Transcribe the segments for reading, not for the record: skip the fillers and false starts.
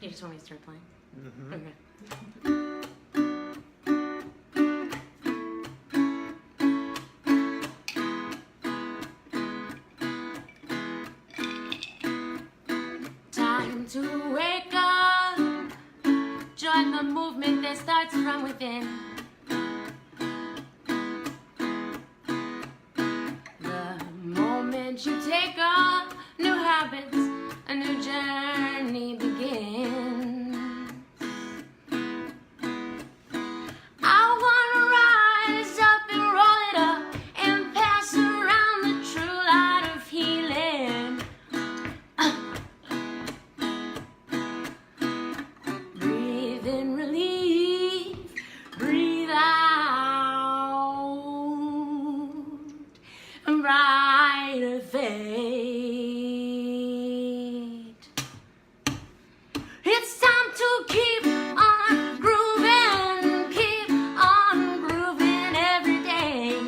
You just want me to start playing? Mm-hmm. Okay. Time to wake up, join the movement that starts from within. The moment you take on new habits, a new journey begins. I wanna rise up and roll it up and pass around the true light of healing. Breathe in relief, breathe out a brighter fate. It's time to keep on grooving, keep on grooving every day.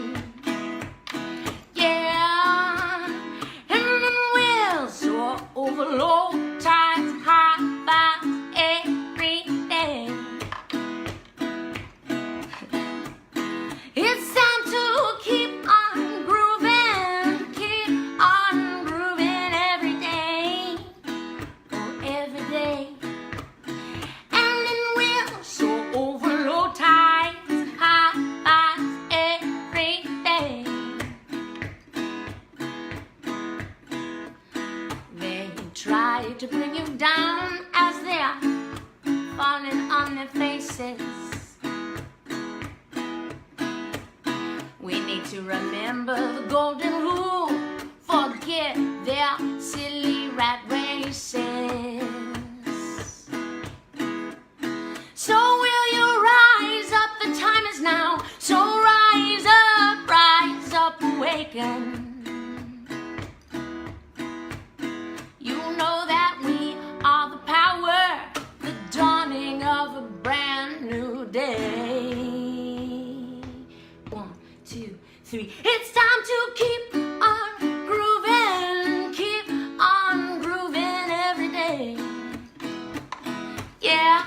Yeah, and then we'll soar over low tides, high vibes every day. It's time to keep on grooving every day, oh, every day. And then we'll soar over low tides, high vibes every day. They try to bring you down as they are falling on their faces. We need to remember the golden rule. Forget their silly rat races. So will you rise up? The time is now. So rise up, awaken. You know that we are the power, the dawning of a brand new day. 1, 2, 3. It's time to keep on grooving every day. Yeah,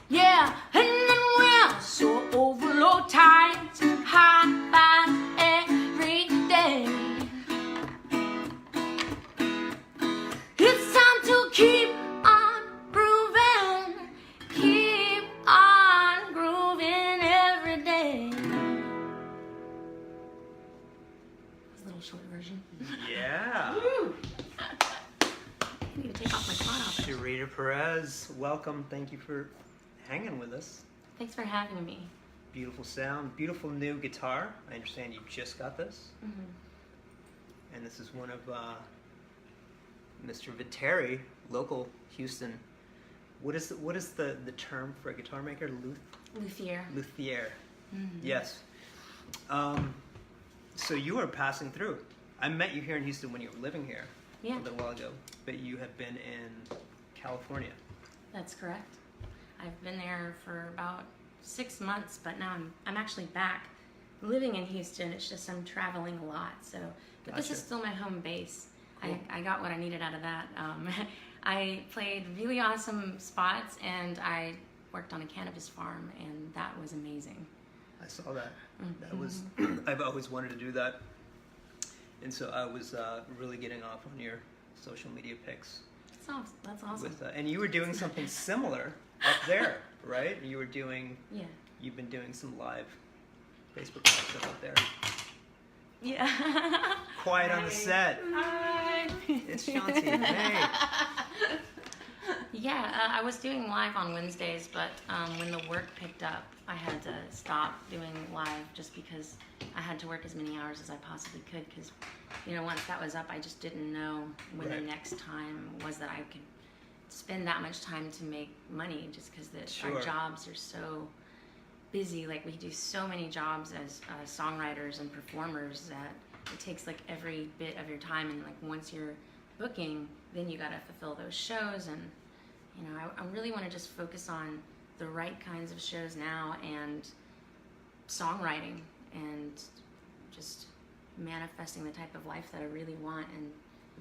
yeah, and then we'll soar over low tides, high vibes every day. It's time to keep on grooving every day. That's a little short version. Yeah. Woo! I need to take off my cloth off. Yoria Perez, welcome. Thank you for hanging with us. Thanks for having me. Beautiful sound, beautiful new guitar. I understand you just got this. Mm-hmm. And this is one of Mr. Viteri, local Houston. What is the term for a guitar maker? Luthier. Luthier. Mm-hmm. Yes. So you are passing through. I met you here in Houston when you were living here Yeah. a little while ago, but you have been in California. That's correct. I've been there for about 6 months, but now I'm actually back living in Houston. It's just I'm traveling a lot. So, but this is Gotcha. still my home base. Cool. I got what I needed out of that. I played really awesome spots, and I worked on a cannabis farm, and that was amazing. I saw that. Mm-hmm. That was. I've always wanted to do that, and so I was really getting off on your social media pics. That's awesome. With, and you were doing something similar up there, right? You were doing. Yeah. You've been doing some live Facebook live stuff up there. Yeah. Quiet on the set. Hi. It's Shanti. Hey. Yeah, I was doing live on Wednesdays, but when the work picked up, I had to stop doing live just because I had to work as many hours as I possibly could. Because, once that was up, I just didn't know when Right. the next time was that I could spend that much time to make money. Just because Sure. our jobs are so busy. Like, we do so many jobs as songwriters and performers that it takes like every bit of your time. And like once you're booking, then you gotta fulfill those shows. And I really want to just focus on the right kinds of shows now, and songwriting, and just manifesting the type of life that I really want, and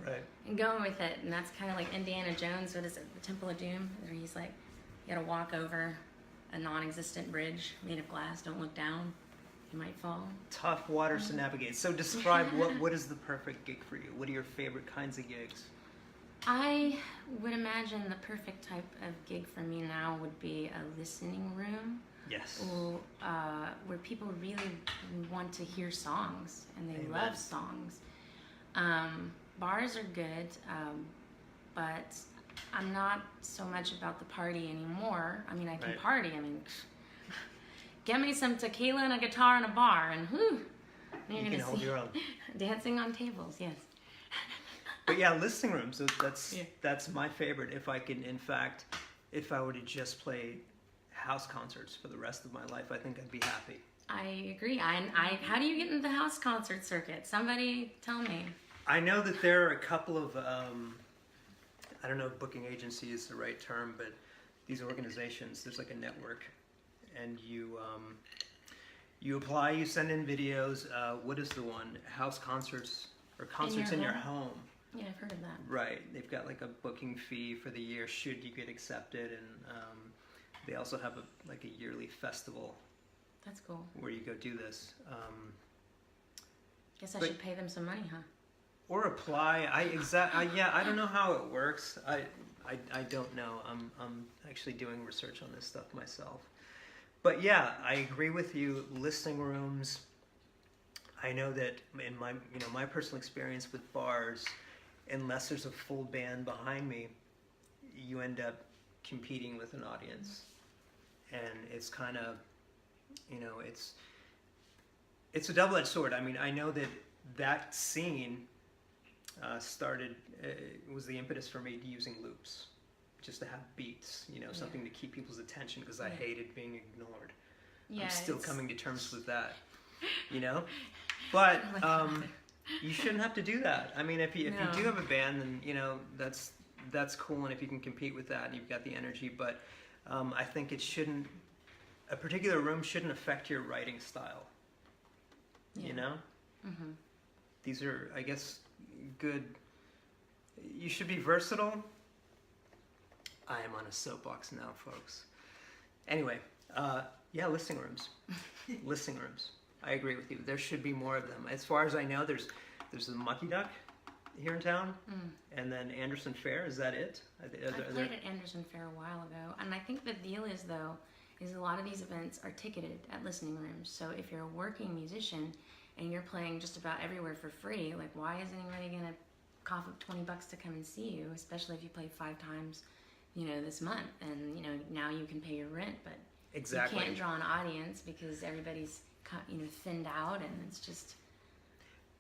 Right. and going with it. And that's kind of like Indiana Jones. What is it? The Temple of Doom, where he's like, you got to walk over a non-existent bridge made of glass. Don't look down. You might fall. Tough waters to navigate. So describe what is the perfect gig for you? What are your favorite kinds of gigs? I would imagine the perfect type of gig for me now would be a listening room. Yes. Where people really want to hear songs and they Amen. love songs. Bars are good, but I'm not so much about the party anymore. I mean, I can Right. party. I mean, get me some tequila and a guitar in a bar, and whew, you're You gonna can hold see your own. dancing on tables. Yes. But yeah, listening rooms. That's Yeah. that's my favorite. If I can, in fact, if I were to just play house concerts for the rest of my life, I think I'd be happy. I agree. How do you get into the house concert circuit? Somebody tell me. I know that there are a couple of I don't know if booking agency is the right term, but these organizations. There's like a network, and you apply. You send in videos. What is the one? House concerts or concerts in your home. Yeah, I've heard of that. Right. They've got like a booking fee for the year should you get accepted, and they also have a yearly festival That's cool. where you go do this. Guess I But- should pay them some money, huh? Or apply. I don't know how it works. I don't know. I'm actually doing research on this stuff myself. But yeah, I agree with you. Listening rooms. I know that in my personal experience with bars, unless there's a full band behind me, you end up competing with an audience, and it's kind of, it's a double-edged sword. I mean, I know that scene started. It was the impetus for me using loops, just to have beats, something to keep people's attention because I hated being ignored. Yeah. I'm still coming to terms with that, But you shouldn't have to do that. I mean, if you do have a band, then that's cool, and if you can compete with that and you've got the energy. But I think a particular room shouldn't affect your writing style. Yeah. Mm-hmm. These are, I guess, good. You should be versatile. I am on a soapbox now, folks. Anyway, listening rooms. Listening rooms. I agree with you. There should be more of them. As far as I know, there's the Mucky Duck here in town, and then Anderson Fair. Is that it? I played at Anderson Fair a while ago, and I think the deal is a lot of these events are ticketed at listening rooms. So if you're a working musician and you're playing just about everywhere for free, like why is anybody gonna cough up $20 to come and see you? Especially if you play 5 times, this month, and now you can pay your rent, but exactly. you can't draw an audience because everybody's thinned out, and it's just.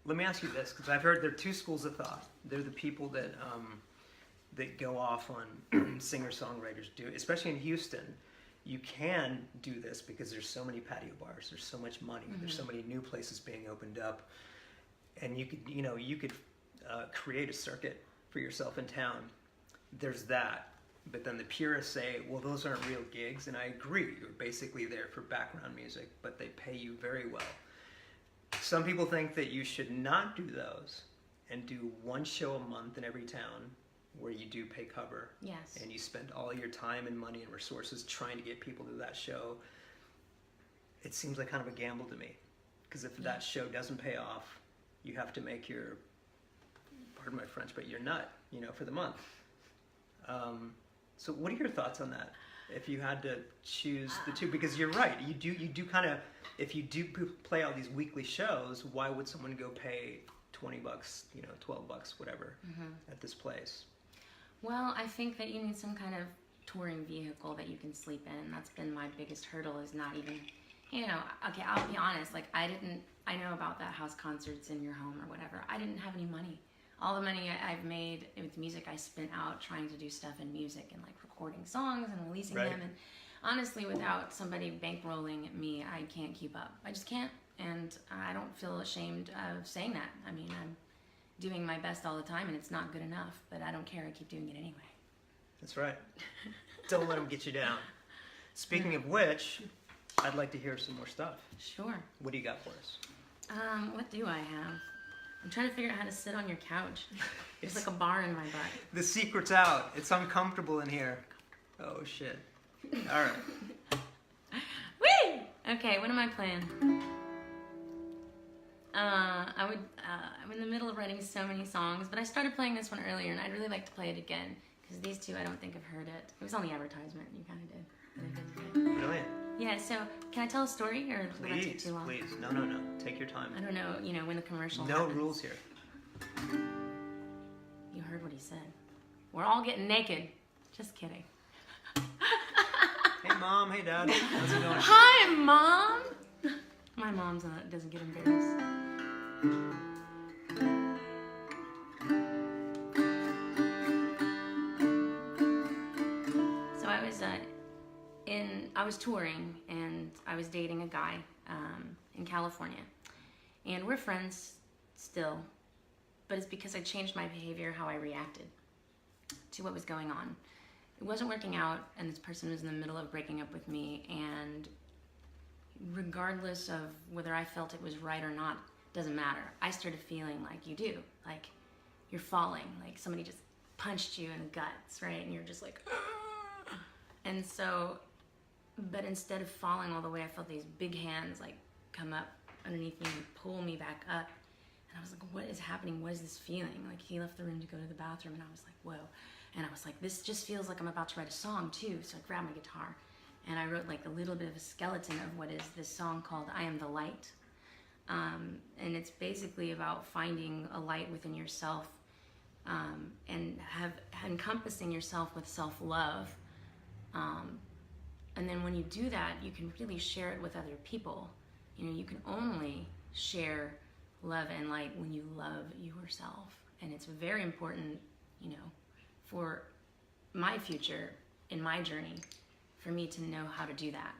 Let me ask you this, because I've heard there are two schools of thought. They're the people that go off on singer-songwriters do, especially in Houston. You can do this because there's so many patio bars, there's so much money, there's so many new places being opened up, and you could create a circuit for yourself in town. There's that. But then the purists say, well, those aren't real gigs, and I agree. You're basically there for background music, but they pay you very well. Some people think that you should not do those and do one show a month in every town where you do pay cover. Yes. And you spend all your time and money and resources trying to get people to that show. It seems like kind of a gamble to me, because if that show doesn't pay off, you have to make your, pardon my French, but your nut, for the month. So what are your thoughts on that? If you had to choose the two, because you're right, you do kind of, if you do play all these weekly shows, why would someone go pay $20, $12, whatever, at this place? Well, I think that you need some kind of touring vehicle that you can sleep in. That's been my biggest hurdle, is not even, okay, I'll be honest, like I know about that house concerts in your home or whatever. I didn't have any money. All the money I've made with music, I spent out trying to do stuff in music and like recording songs and releasing them. And honestly, without somebody bankrolling me, I can't keep up. I just can't. And I don't feel ashamed of saying that. I mean, I'm doing my best all the time, and it's not good enough, but I don't care. I keep doing it anyway. That's right. Don't let them get you down. Speaking of which, I'd like to hear some more stuff. Sure. What do you got for us? What do I have? I'm trying to figure out how to sit on your couch. There's It's- like a bar in my butt. The secret's out. It's uncomfortable in here. Oh shit. All right. Whee! Okay, what am I playing? I'm in the middle of writing so many songs, but I started playing this one earlier, and I'd really like to play it again because these two I don't think have heard it. It was on the advertisement. You kind of did. But I didn't. Brilliant. Yeah. So can I tell a story, or will that take Please, too long? please. No. Take your time. I don't know. You know when the commercial. No happens. rules here. You heard what he said. We're all getting naked. Just kidding. Hey mom. Hey dad. How's it going? Hi, Mom. My mom's doesn't get embarrassed. So I was touring, and I was dating a guy in California, and we're friends still, but it's because I changed my behavior, how I reacted to what was going on. It wasn't working out, and this person was in the middle of breaking up with me, and regardless of whether I felt it was right or not, doesn't matter. I started feeling like you do, like you're falling, like somebody just punched you in the guts, right? And you're just like, "Ugh." And so, but instead of falling all the way, I felt these big hands like come up underneath me and pull me back up. And I was like, what is happening? What is this feeling? Like he left the room to go to the bathroom, and I was like, whoa. And I was like, this just feels like I'm about to write a song too. So I grabbed my guitar and I wrote like a little bit of a skeleton of what is this song called I Am the Light. And it's basically about finding a light within yourself, and encompassing yourself with self-love. And then when you do that, you can really share it with other people. You know, you can only share love and light when you love yourself. And it's very important, you know, for my future, in my journey, for me to know how to do that.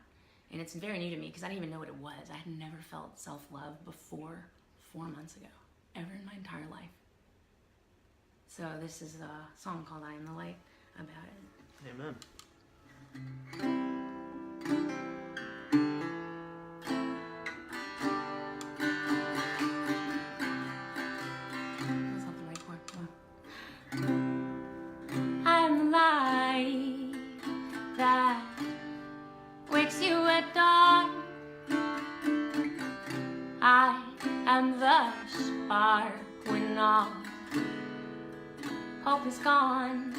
And it's very new to me because I didn't even know what it was. I had never felt self-love before 4 months ago, ever in my entire life. So this is a song called I Am the Light about it. Amen. That's not the right chord. Come on. I am the light that wakes you at dawn. I am the spark when all hope is gone.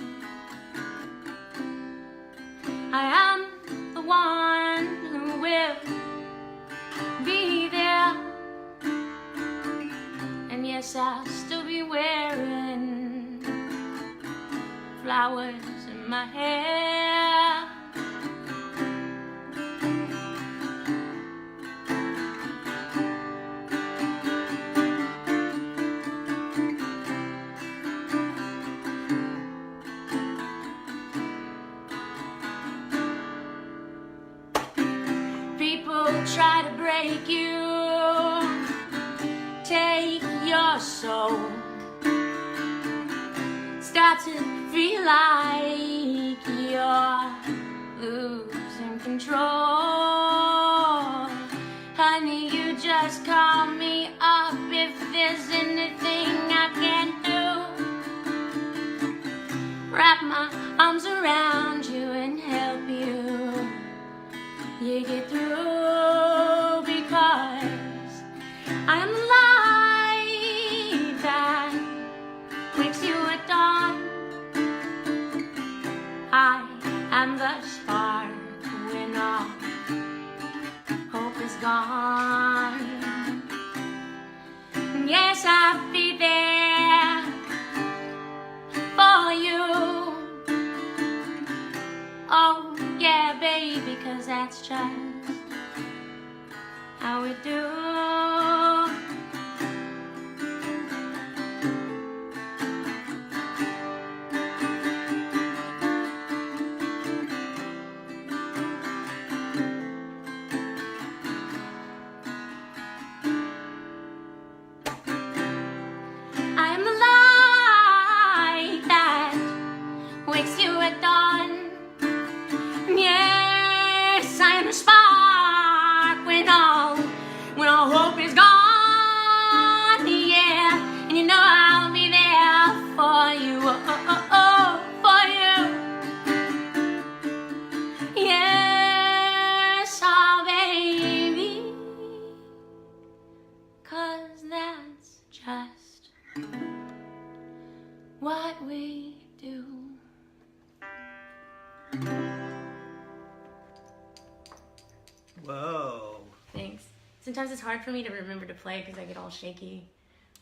I am the one who will be there. And yes, I'll still be wearing flowers in my hair. People try to break you, take your soul, start to feel like you're losing control. Honey, you just call me up if there's anything I can do. Wrap my arms around you and help you get through, because I am the light that wakes you at dawn. I am the spark when all hope is gone. Yes, I'll be there for you. Oh yeah, baby, 'cause that's just how we do. I am the light that wakes you at dawn. Yes, I am the spark when all hope is gone. Yeah, sometimes it's hard for me to remember to play because I get all shaky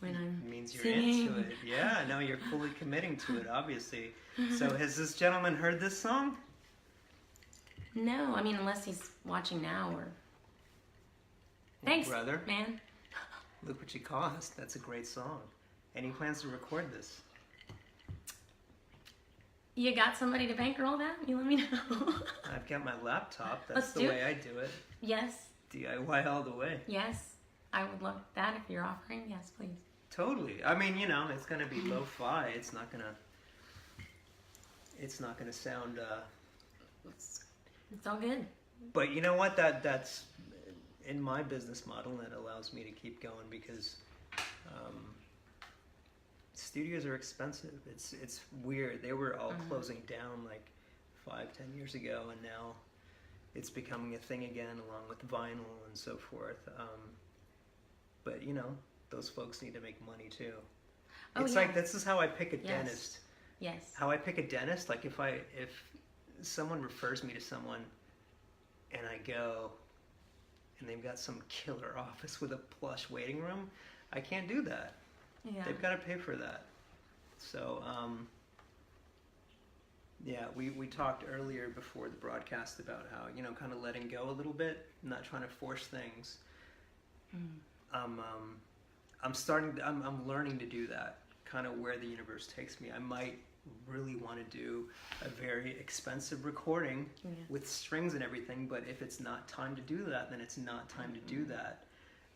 when I'm It means you're singing. into it. Yeah, no, you're fully committing to it, obviously. So has this gentleman heard this song? No, I mean, unless he's watching now or... Thanks, brother. man. Look what you caused. That's a great song. Any plans to record this? You got somebody to bankroll that? You let me know. I've got my laptop. That's Let's the do way I do it. Yes, DIY all the way. yes. I would love that if you're offering. Yes, please. Totally. I mean, it's gonna be lo-fi. It's not gonna sound. It's all good. But you know what? That's in my business model. That allows me to keep going because studios are expensive. It's weird. They were all closing down like 5-10 years ago, and now it's becoming a thing again, along with vinyl and so forth. But those folks need to make money too. Oh, It's yeah. like this is how I pick a Yes. dentist. Yes. How I pick a dentist, like if someone refers me to someone and I go and they've got some killer office with a plush waiting room, I can't do that. Yeah. They've got to pay for that. So, yeah, we talked earlier before the broadcast about how, kind of letting go a little bit, not trying to force things. I'm learning to do that, kind of where the universe takes me. I might really want to do a very expensive recording with strings and everything, but if it's not time to do that, then it's not time to do that.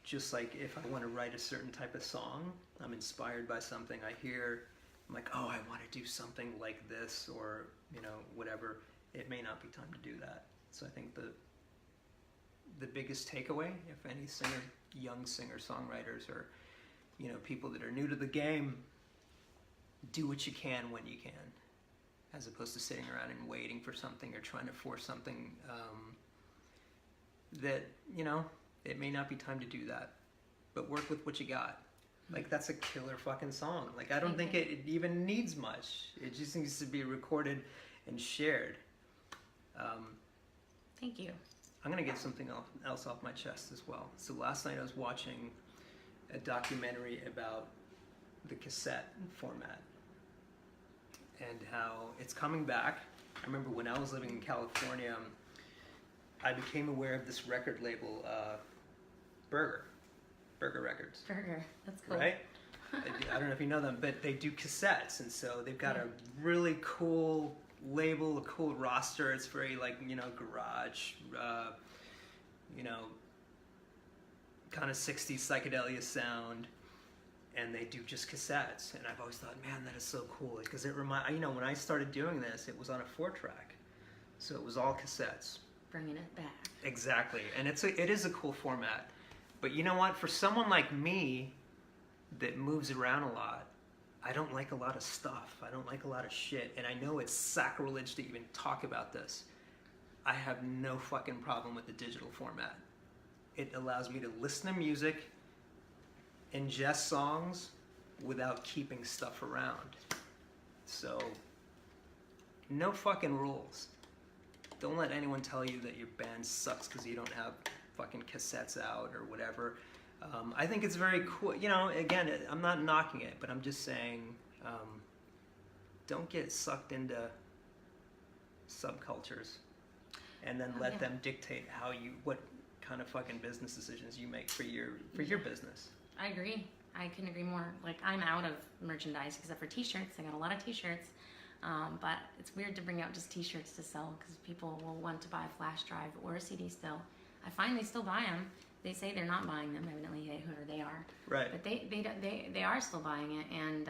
Just like if I want to write a certain type of song, I'm inspired by something I hear, I'm like, oh, I want to do something like this, or whatever. It may not be time to do that. So I think the biggest takeaway, if any young singer-songwriters or people that are new to the game, do what you can when you can, as opposed to sitting around and waiting for something or trying to force something that it may not be time to do that, but work with what you got. Like, that's a killer fucking song. Like, I don't think it even needs much. It just needs to be recorded and shared. Thank you. I'm going to get something else off my chest as well. So last night I was watching a documentary about the cassette format and how it's coming back. I remember when I was living in California, I became aware of this record label, Burger Records. Burger. That's cool. Right? I don't know if you know them, but they do cassettes, and so they've got a really cool label, a cool roster. It's very garage, kind of 60s psychedelia sound, and they do just cassettes. And I've always thought, man, that is so cool, because it when I started doing this, it was on a 4-track, so it was all cassettes. Bringing it back. Exactly, and it is a cool format. But you know what? For someone like me that moves around a lot, I don't like a lot of stuff. I don't like a lot of shit. And I know it's sacrilege to even talk about this. I have no fucking problem with the digital format. It allows me to listen to music, ingest songs, without keeping stuff around. So, no fucking rules. Don't let anyone tell you that your band sucks because you don't have fucking cassettes out or whatever. I think it's very cool. Again, I'm not knocking it, but I'm just saying, don't get sucked into subcultures and then let them dictate what kind of fucking business decisions you make for your business. I agree. I couldn't agree more. Like, I'm out of merchandise except for t-shirts. I got a lot of t-shirts. But it's weird to bring out just t-shirts to sell because people will want to buy a flash drive or a CD still. I find they still buy them. They say they're not buying them, evidently, whoever they are. Right. But they are still buying it, and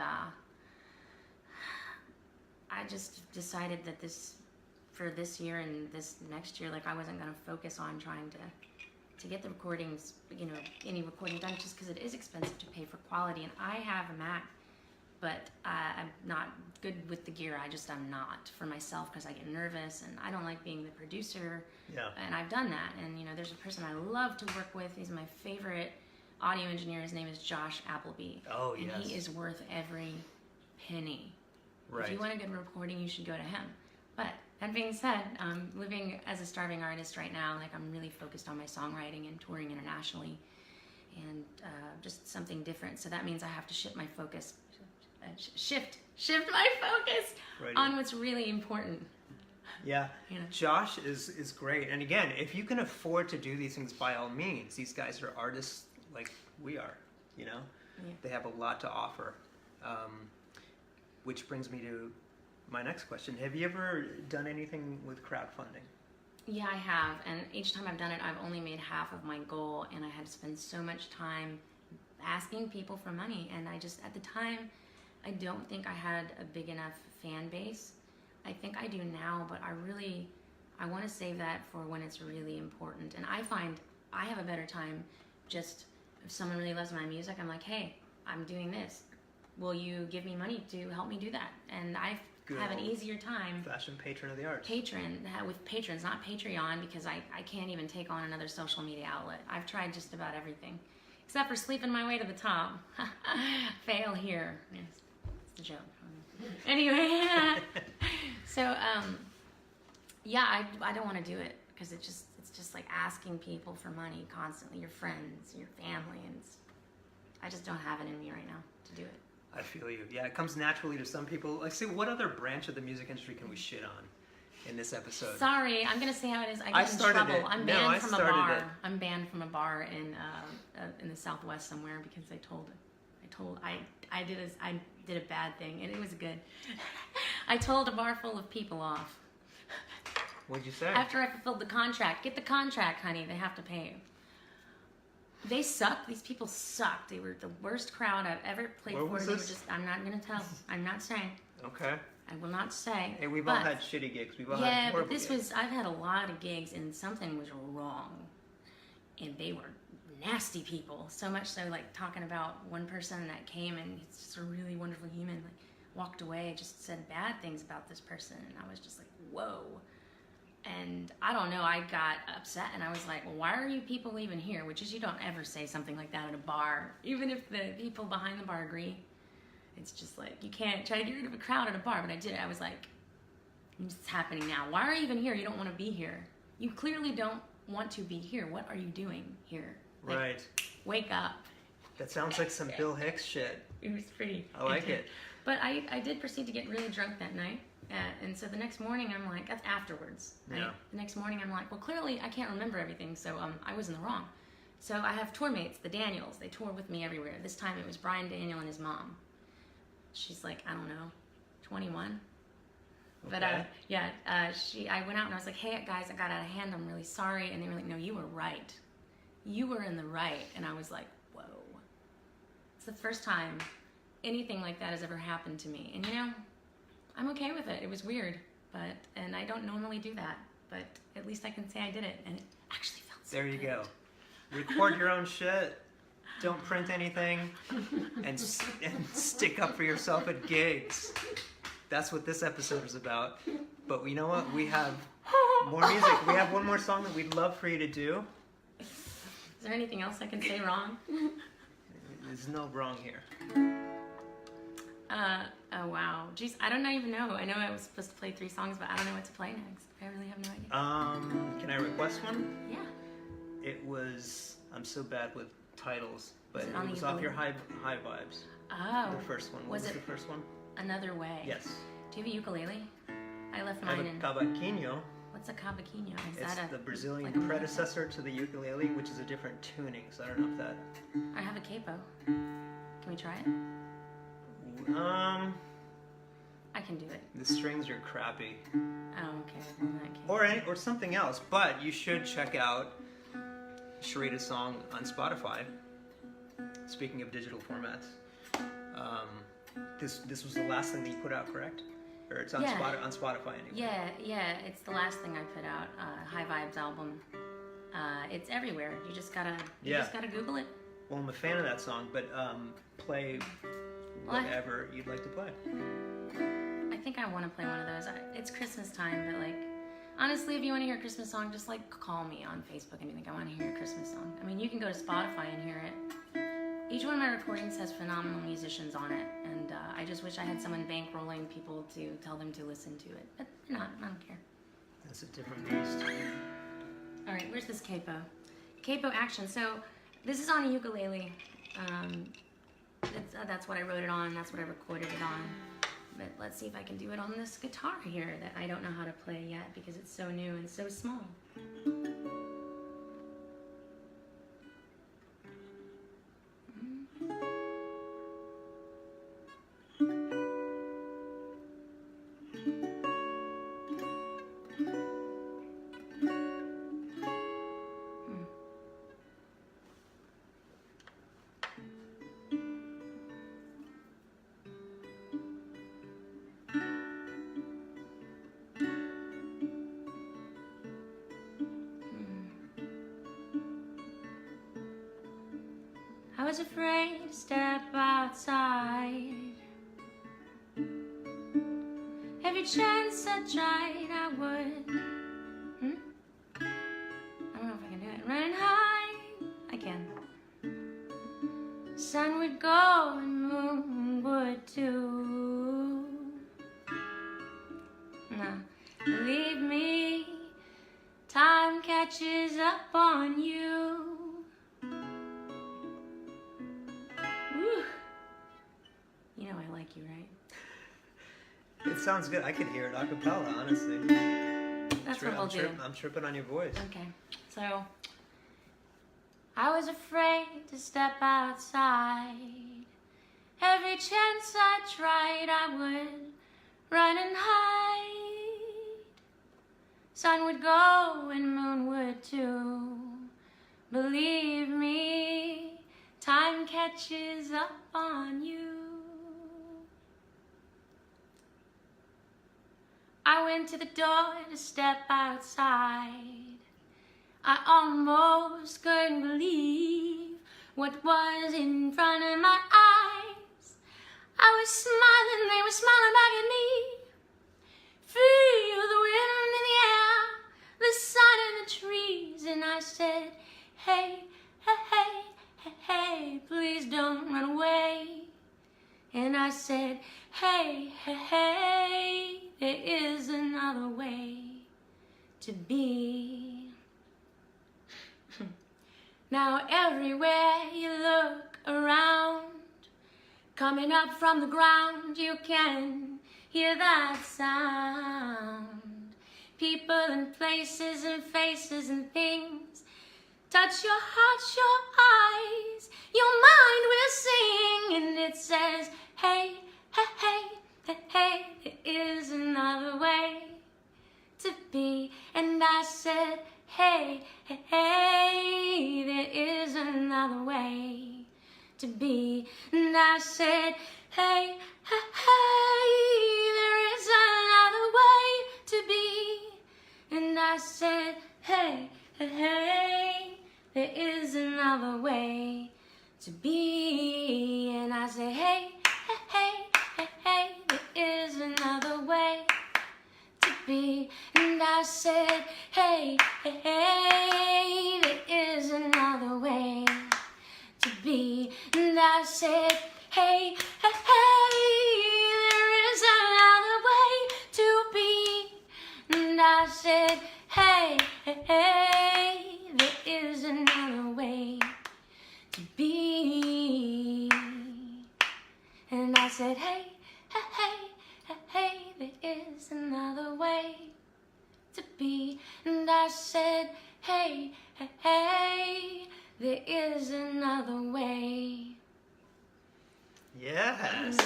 I just decided that for this year and this next year, like, I wasn't going to focus on trying to get the recordings, any recording done, just because it is expensive to pay for quality. And I have a Mac, but I'm not good with the gear. I'm not for myself because I get nervous and I don't like being the producer. Yeah. And I've done that. And there's a person I love to work with. He's my favorite audio engineer. His name is Josh Appleby. Oh, and yes. he is worth every penny. Right. If you want a good recording, you should go to him. But that being said, living as a starving artist right now, like, I'm really focused on my songwriting and touring internationally. and just something different. So that means I have to shift my focus, shift my focus Right. on what's really important. Yeah, You know? Josh is great. And again, if you can afford to do these things, by all means, these guys are artists like we are, you know? Yeah. They have a lot to offer. Which brings me to my next question. Have you ever done anything with crowdfunding? Yeah, I have, and each time I've done it, I've only made half of my goal, and I had to spend so much time asking people for money, and I just, at the time, I don't think I had a big enough fan base. I think I do now, but I want to save that for when it's really important, and I find I have a better time just, if someone really loves my music, I'm like, hey, I'm doing this. Will you give me money to help me do that? And I have an easier time. Fashion patron of the arts. With patrons, not Patreon, because I can't even take on another social media outlet. I've tried just about everything, except for sleeping my way to the top. Fail here. Yes, it's a joke. Anyway, so yeah, I don't want to do it because it's just like asking people for money constantly, your friends, your family, and I just don't have it in me right now to do it. I feel you. Yeah, it comes naturally to some people. Like, see, what other branch of the music industry can we shit on in this episode? Sorry, I'm gonna say how it is. I get in trouble. It. I'm banned from a bar. I'm banned from a bar in the Southwest somewhere because I did a bad thing, and it was good. I told a bar full of people off. What'd you say? After I fulfilled the contract. Get the contract, honey. They have to pay you. They sucked. These people sucked. They were the worst crowd I've ever played for. Was They this? were just, I'm not going to tell. I'm not saying. Okay. I will not say. Hey, we've all had shitty gigs. We've all had yeah, horrible but this gigs. I've had a lot of gigs and something was wrong. And they were nasty people. So much so, like, talking about one person that came and he's just a really wonderful human, like, walked away, just said bad things about this person. And I was just like, whoa. And I don't know, I got upset and I was like, well, why are you people even here? Which is, you don't ever say something like that at a bar, even if the people behind the bar agree. It's just like, you can't try to get rid of a crowd at a bar, but I did it. I was like, it's happening now. Why are you even here? You don't want to be here. You clearly don't want to be here. What are you doing here? Like, Right. Wake up. That sounds like some Bill Hicks shit. It was pretty. I like it. But I did proceed to get really drunk that night. And so the next morning, I'm like, that's afterwards. Right? Yeah. The next morning, I'm like, well, clearly I can't remember everything, so I was in the wrong. So I have tour mates, the Daniels. They tour with me everywhere. This time it was Brian Daniel and his mom. She's like, I don't know, 21. Okay. But I went out and I was like, hey guys, I got out of hand. I'm really sorry. And they were like, no, you were right. You were in the right. And I was like, whoa. It's the first time anything like that has ever happened to me. And you know, I'm okay with it. It was weird, and I don't normally do that, but at least I can say I did it, and it actually felt so There you good. go. Record your own shit. Don't print anything, and stick up for yourself at gigs. That's what this episode is about. But you know what? We have more music. We have one more song that we'd love for you to do. Is there anything else I can say wrong? There's no wrong here. Oh wow. Jeez, I don't even know. I know I was supposed to play 3 songs, but I don't know what to play next. I really have no idea. Can I request one? Yeah. It was, I'm so bad with titles, but Is it it on the was off your ukulele? high vibes. Oh. The first one. What Was was it the first one? Another Way? Yes. Do you have a ukulele? I left I have mine a in. cavaquinho. What's a cavaquinho? Is It's that the Brazilian like a predecessor to the ukulele, which is a different tuning, so I don't know if that... I have a capo. Can we try it? I can do it. The strings are crappy. Oh, okay. Well, in that case. Or something else, but you should check out Sharita's song on Spotify. Speaking of digital formats. This was the last thing that you put out, correct? Or it's on, Yeah. on Spotify anyway. Yeah, it's the last thing I put out, High Vibes album. It's everywhere. You just gotta Google it. Well, I'm a fan of that song, but play whatever you'd like to play. I think I want to play one of those. It's Christmas time, but like, honestly, if you want to hear a Christmas song, just like call me on Facebook and be like, I want to hear a Christmas song. I mean, you can go to Spotify and hear it. Each one of my recordings has phenomenal musicians on it, and I just wish I had someone bankrolling people to tell them to listen to it. But they're not. I don't care. That's a different beast. All right, where's this capo? Capo action. So This is on a ukulele. That's what I wrote it on. That's what I recorded it on. But let's see if I can do it on this guitar here that I don't know how to play yet because it's so new and so small. I was afraid to step outside. Every chance I tried, I would. I don't know if I can do it. Running high, I can. Sun would go and moon would too. No, believe me, time catches up on you. You know I like you, right? It sounds good. I could hear it a cappella, honestly. That's what we'll do. I'm tripping on your voice. Okay, so I was afraid to step outside. Every chance I tried, I would run and hide. Sun would go and moon would too. Believe me, time catches up on you. I went to the door to step outside. I almost couldn't believe what was in front of my eyes. I was smiling, they were smiling back at me. Feel the wind in the air, the sun in the trees, and I said, hey, hey, hey, hey, hey, please don't run away. And I said, hey, hey, hey, there is another way to be. Now everywhere you look around, coming up from the ground, you can hear that sound. People and places and faces and things touch your heart, your eyes, your mind will sing, and it says, hey, hey, hey, hey, hey, there is another way to be. And I said, hey, hey, hey, there is another way to be. And I said, hey, hey, hey, there is another way to be. And I said, hey, hey, hey, there is another way to be. And I said, hey, hey, hey, hey, hey, there is another way to be. And I said, hey, hey, hey, there is another way to be. And I said, hey, hey, hey, there is another way to be. And I said, hey, hey, hey, there is another way to be. And I said, hey, hey, hey, hey, hey, there is another way to be. And I said, hey, hey, hey, there is another way. Yes!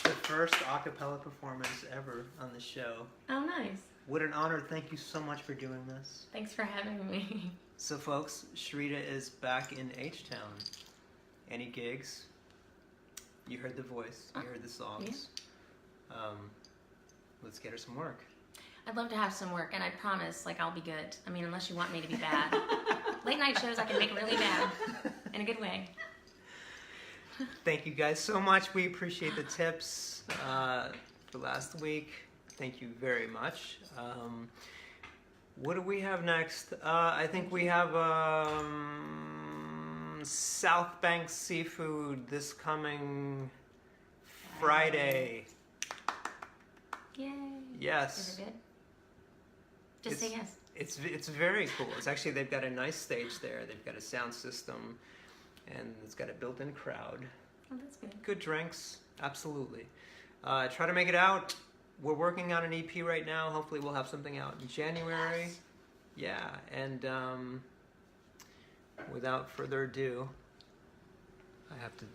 The first a cappella performance ever on the show. Oh, nice. What an honor. Thank you so much for doing this. Thanks for having me. So folks, Shrita is back in H-Town. Any gigs? You heard the voice, you heard the songs. Yeah. Let's get her some work. I'd love to have some work, and I promise, like, I'll be good. I mean, unless you want me to be bad. Late night shows I can make really bad, in a good way. Thank you guys so much. We appreciate the tips for last week. Thank you very much. What do we have next? I think we have South Bank Seafood this coming Friday. Yay. Yes. Is it good? Just say yes. It's very cool. It's actually, they've got a nice stage there. They've got a sound system. and it's got a built-in crowd. Oh, that's good. Good drinks, absolutely. Try to make it out. We're working on an EP right now. Hopefully we'll have something out in January. Yes. Yeah, and without further ado, I have to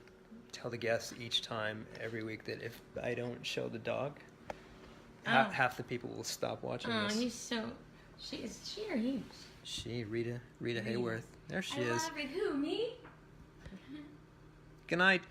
tell the guests each time, every week, that if I don't show the dog, half the people will stop watching this. Oh, he's so... She or he? She, Rita Hayworth. There she I is. love it. Who, me? Good night.